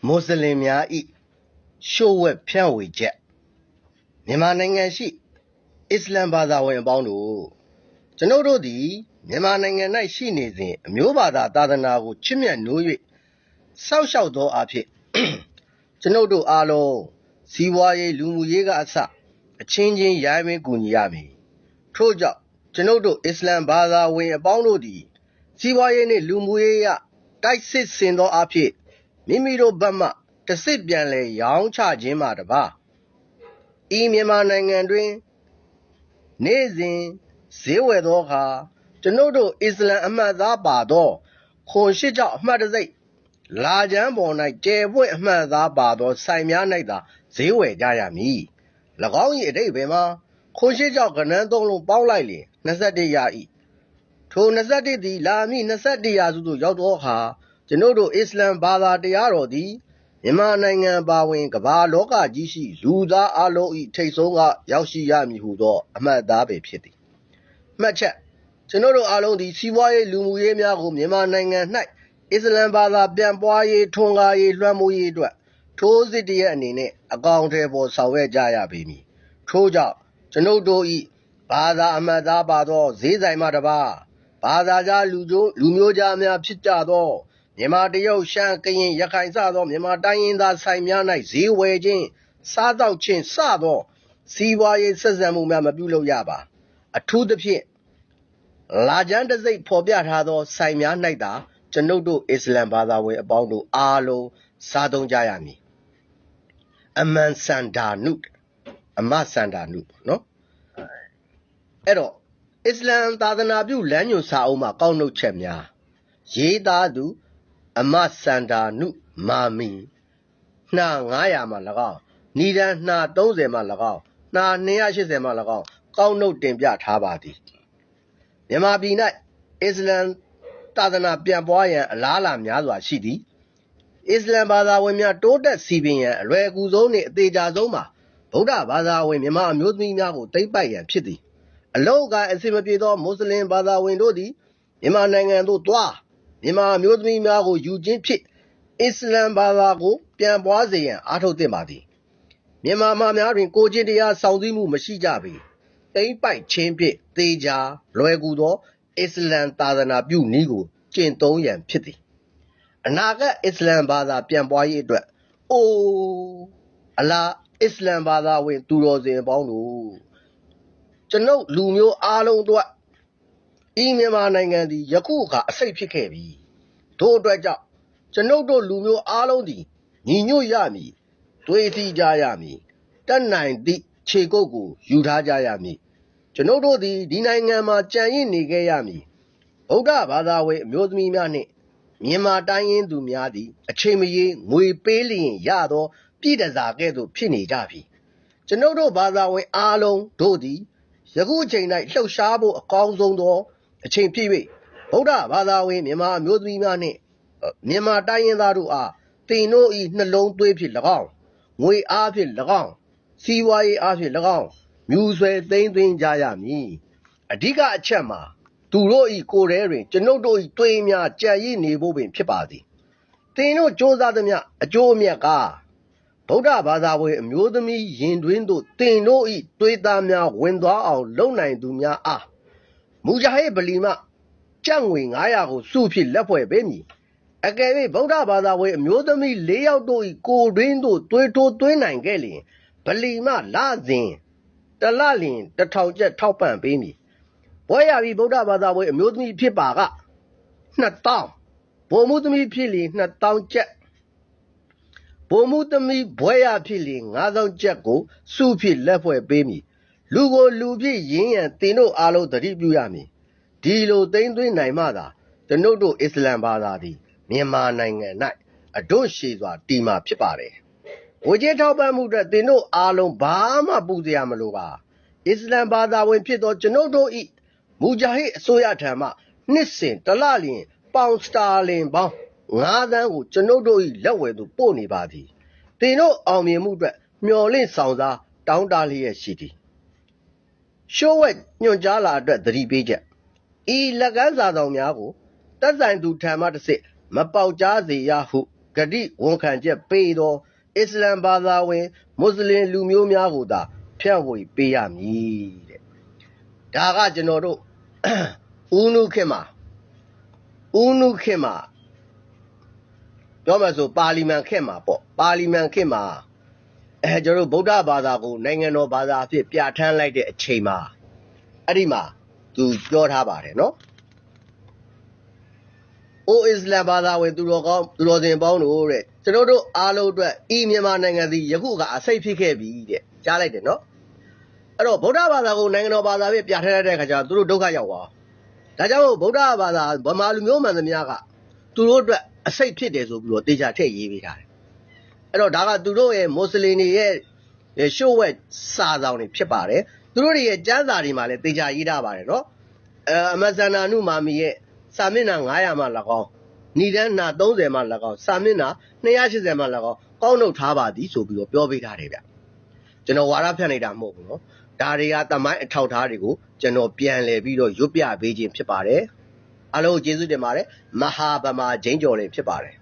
မွတ်စလင်များ၏ရှို့ဝှက်ဖြန့်ဝေချက်မြန်မာနိုင်ငံရှိအစ္စလမ်ဘာသာဝင်အပေါင်းတို့ကျွန်ုပ်တို့သည်မြန်မာနိုင်ငံ၌ရှိနေစဉ်အမျိုးဘာသာသာသနာကိုချစ်မြတ်နိုး၍စောင့်ရှောက်သောအဖြစ်ကျွန်ုပ်တို့အားလုံးစီးပွားရေးလူမှုရေးကအစအချင်းချင်းရိုင်းမင်းကူညီရမည်ထို့ကြောင့်ကျွန်ုပ်တို့အစ္စလမ်ဘာသာဝင်အပေါင်းတို့သည်စီးပွားရေးနှင့်လူမှုရေးအတိုက်စစ်ဆင်သောအဖြစ်မိမိတို့ဘက်မှတစစ်ပြန်လဲရောင်းချခြင်းမှာတပါဤမြန်မာနိုင်ငံတွင်နေ့စဉ်ဈေးဝယ်သောအခါကျွန်ုပ်တို့အစ္စလမ်အမှတ်သားပါသောခွန်ရှိကြောင့်အမှတ်တစိတ်လာချမ်းပေါ်၌ကျယ်ပွင့်အမှတ်သားပါသောဆိုင်များ၌သာဈေးဝယ်ကြရမည်၎င်း၏အဓိပ္ပာယ်မှာခွန်ရှိကြောင့်ကဏ္ဍသုံးလုံးပေါင်းလိုက်လျင်21ရ၏ထို21သည်လာမည့်21ရာစုသို့ရောက်သောအခါကျွန်ုပ်တို့အစ္စလမ်ဘာသာတရားတော်သည်မြန်မာနိုင်ငံပါဝင်ကမ္ဘာလောကကြီးရှိလူသားအလုံး၏ထိပ်ဆုံးကရောက်ရှိရမည်ဟုသောအမှတ်အသားပဲဖြစ်သည်မှတ်ချက်ကျွန်ုပ်တို့အလုံးသည်စီးပွားရေးလူမှုရေးများကိုမြန်မာနိုင်ငံ၌အစ္စလမ်ဘာသာပြန်ပွားရေးထွန်းကားရေးလွှမ်းမိုးရေးအတွက်ထိုးစစ်တရက်အနေနဲ့အကောင့်ထဲပေါ်ဆောင်ရွက်ကြရပေမည်ထို့ကြောင့်ကျွန်ုပ်တို့၏ဘာသာအမှတ်သားပါသောဈေးဆိုင်မှတပါဘာသာကြားလူမျိုးကြားများဖြစ်ကြသောမြန်မာတရုတ်ရှမ်းကရင်ရခိုင်စသောမြန်မာတိုင်းရင်းသားဆိုင်များ၌ဈေးဝယ်ခြင်းစားသောက်ခြင်းစသောစီးပွားရေးဆက်ဆံမှုများမပြုလုပ်ရပါအထူးသဖြင့်လာချမ်းတစိတ်ဖော်ပြထားသောဆိုင်များ၌သာကျွန်ုပ်တို့အစ္စလမ်ဘာသာဝင်အပေါင်းတို့အားလုံးစားသုံးကြရမည်အမန်စန္ဒာနုအမစန္ဒာနုနော်အဲ့တော့အစ္စလမ်သာသနာပြုလမ်းညွှန်စာအုပ်မှာကောက်နှုတ်ချက်များရေးသားသူအမစန္ဒာနုမာမီနှာ900မှာ၎င်းနီဒန်နှာ30မှာ၎င်းနှာ280မှာ၎င်းကောက်နှုတ်တင်ပြထားပါသည်မြန်မာပြည်၌အစ္စလမ်သာသနာပြန်ပွားရန်အလားအလာများစွာရှိသည်အစ္စလမ်ဘာသာဝင်များတိုးတက်စီပင်ရန်အလွယ်အကူဆုံးနှင့်အသေးချာဆုံးမှာဗုဒ္ဓဘာသာဝင်မြန်မာအမျိုးသမီးများကိုသိမ်းပိုက်ရန်ဖြစ်သည်အလုံးအကိုင်းအစီမပြေသောမွတ်စလင်ဘာသာဝင်တို့သည်မြန်မာနိုင်ငံသို့သွားမြန်မာအမျိုးသမီးများကိုယူခြင်းဖြင့်အစ္စလမ်ဘာသာကိုပြန်ပွားစေရန်အားထုတ်သင့်ပါသည်မြန်မာမှများတွင်ကိုချင်းတရားဆောင်စည်းမှုမရှိကြပေသိမ်းပိုက်ခြင်းဖြင့်သေချာလွယ်ကူသောအစ္စလမ်သာသနာပြုနည်းကိုကျင့်သုံးရန်ဖြစ်သည်အနာဂတ်အစ္စလမ်ဘာသာပြန်ပွားရေးအတွက်အိုးအလားအစ္စလမ်ဘာသာဝင်သူတော်စင်ပေါင်းတို့ကျွန်ုပ်လူမျိုးအားလုံးတို့ဤမြန်မာနိုင်ငံသည်ယခုအခါအစိတ်ဖြစ်ခဲ့ပြီထို့အတွက်ကြောင့်ကျွန်ုပ်တို့လူမျိုးအားလုံးသည်ညီညွတ်ရမည်တွေးစီကြရမည်တတ်နိုင်သည့်ခြေကုပ်ကိုယူထားကြရမည်ကျွန်ုပ်တို့သည်ဒီနိုင်ငံမှာကြံ့ရင့်နေခဲ့ရမည်ဗုဒ္ဓဘာသာဝင်အမျိုးသမီးများနှင့်မြန်မာတိုင်းရင်းသူများသည်အချိန်မရေငွေပေးလျင်ရသောပြည်တစားကဲ့သို့ဖြစ်နေကြပြီကျွန်ုပ်တို့ဘာသာဝင်အားလုံးတို့သည်ယခုအချိန်၌လှုပ်ရှားဖို့အကောင်းဆုံးသောအချိန်ဖြစ်၍ဗုဒ္ဓဘာသာဝင်မြန်မာအမျိုးသမီးများနှင့်မြန်မာတိုင်းရင်းသားတို့အားတင်တို့၏နှလုံးသွေးဖြင့်၎င်းငွေအားဖြင့်၎င်းစီးပွားရေးအားဖြင့်၎င်းမြူဆွဲသိမ်းသွင်းကြရမည်အဓိကအချက်မှာသူတို့၏ကိုယ်ထဲတွင်ကျွန်ုပ်တို့၏တွေးများကြံ့ရည်နေဖို့ပင်ဖြစ်ပါသည်တင်တို့စ조사သမျှအကျိုးအမြတ်ကဗုဒ္ဓဘာသာဝင်အမျိုးသမီးရင်တွင်သို့တင်တို့၏တွေးသားများဝင်သွားအောင်လုပ်နိုင်သူများအားမူဂျာဟစ်ဗလီမှကျပ်ငွေ900ကိုစုဖြင့်လက်ဖွဲ့ပေးမည်အကယ်၍ဗုဒ္ဓဘာသာဝင်အမျိုးသမီး4ယောက်တို့၏ကိုယ်တွင်သို့တွေးထိုးသွင်းနိုင်ခဲ့လျင်ဗလီမှလစဉ်တလလျင်1000ကျပ်ထောက်ပံ့ပေးမည်ဘွဲရပြီးဗုဒ္ဓဘာသာဝင်အမျိုးသမီးဖြစ်ပါက2000ဘုံမှုသမီးဖြစ်လျင်2000ကျပ်ဘုံမှုသမီးဘွဲရဖြစ်လျင်9000ကျပ်ကိုစုဖြင့်လက်ဖွဲ့ပေးမည်လူကိုလူဖြင့်ရင်းရန်တင်တို့အားလုံးသတိပြုရမည်ဒီလိုသိမ့်သွင်းနိုင်မှသာကျွန်ုပ်တို့အစ္စလမ်ဘာသာသည်မြန်မာနိုင်ငံ၌အဒွန့်ရှည်စွာတည်မှာဖြစ်ပါတယ်ဝေကျေးထောက်ပံ့မှုအတွက်တင်တို့အားလုံးဘာမှပူစရာမလိုပါအစ္စလမ်ဘာသာဝင်ဖြစ်သောကျွန်ုပ်တို့၏မူဂျာဟစ်အစိုးရထံမှနှစ်စဉ်တစ်လလျင်ပေါင်စတာလင်ပေါင်း9သန်းကိုကျွန်ုပ်တို့၏လက်ဝယ်သို့ပို့နေပါသည်တင်တို့အောင်မြင်မှုအတွက်မျှော်လင့်ဆောင်စားတောင်းတလျက်ရှိသည်ရှိုးဝက်ညွှန်ကြားလာအတွက်သတိပေးချက်ဤလက်ကမ်းစာဆောင်များကိုတက်ဆိုင်သူထံမှတစ်စစ်မပေါက်ကြားစေရဟု ဂတိဝန်ခံချက်ပေးသောအစ္စလမ်ဘာသာဝင်မွတ်စလင်လူမျိုးများကိုသာဖြန့်ဝေပေးရမည်တဲ့ဒါကကျွန်တော်တို့ဦးနုခေတ်မှာပြောမှဆိုပါလီမန်ခေတ်မှာပေါ့ပါလီမန်ခေတ်မှာကျွန်တော်တို့ဗုဒ္ဓဘာသာကိုနိုင်ငံတော်ဘာသာအဖြစ်ပြဋ္ဌာန်းလိုက်တဲ့အချိန်မှာအဲ့ဒီမှာသူပြောထားပါတယ်နော်အိုအစ္စလမ်ဘာသာဝင်သူတော်စင်ပေါင်းတို့တဲ့ကျွန်တော်တို့အားလုံးအတွက်ဤမြန်မာနိုင်ငံသည်ယခုကအစိတ်ဖြစ်ခဲ့ပြီတဲ့ကြားလိုက်တယ်နော်အဲ့တော့ဗုဒ္ဓဘာသာကိုနိုင်ငံတော်ဘာသာဖြစ်ပြဋ္ဌာန်းတဲ့အခါကျတော့သူတို့ဒုက္ခရောက်သွားဒါကြောင့်ဗုဒ္ဓဘာသာဗမာလူမျိုးမှန်သမျှကသူတို့အတွက်အစိတ်ဖြစ်တယ်ဆိုပြီးတော့တေချာထည့်ရေးပေးထားတယ်အဲ့တော့ဒါကသူတို့ရဲ့မွတ်စလင်တွေရဲ့ရှုပ်ဝက်စာဆောင်တွေဖြစ်ပါတယ်သူတို့တွေရဲ့ကျမ်းစာတွေမှာလည်းတေချာရေးထားပါတယ်နော်အမဇန္နာနုမာမီရဲ့စာမျက်နှာ900မှ၎င်းဏိဒန်းနာ30မှ၎င်းစာမျက်နှာ280မှ၎င်းကောက်နှုတ်ထားပါသည်ဆိုပြီးတော့ပြောပေးထားတယ်ဗျကျွန်တော်ဝါဒဖြန့်နေတာမဟုတ်ဘူးနော်ဒါတွေကသမိုင်းအထောက်ထားတွေကိုကျွန်တော်ပြန်လည်ပြီးတော့ရွတ်ပြပေးခြင်းဖြစ်ပါတယ်အားလုံးကျေးဇူးတင်ပါတယ်မဟာဗမာဂျိမ်းကျော်လေးဖြစ်ပါတယ်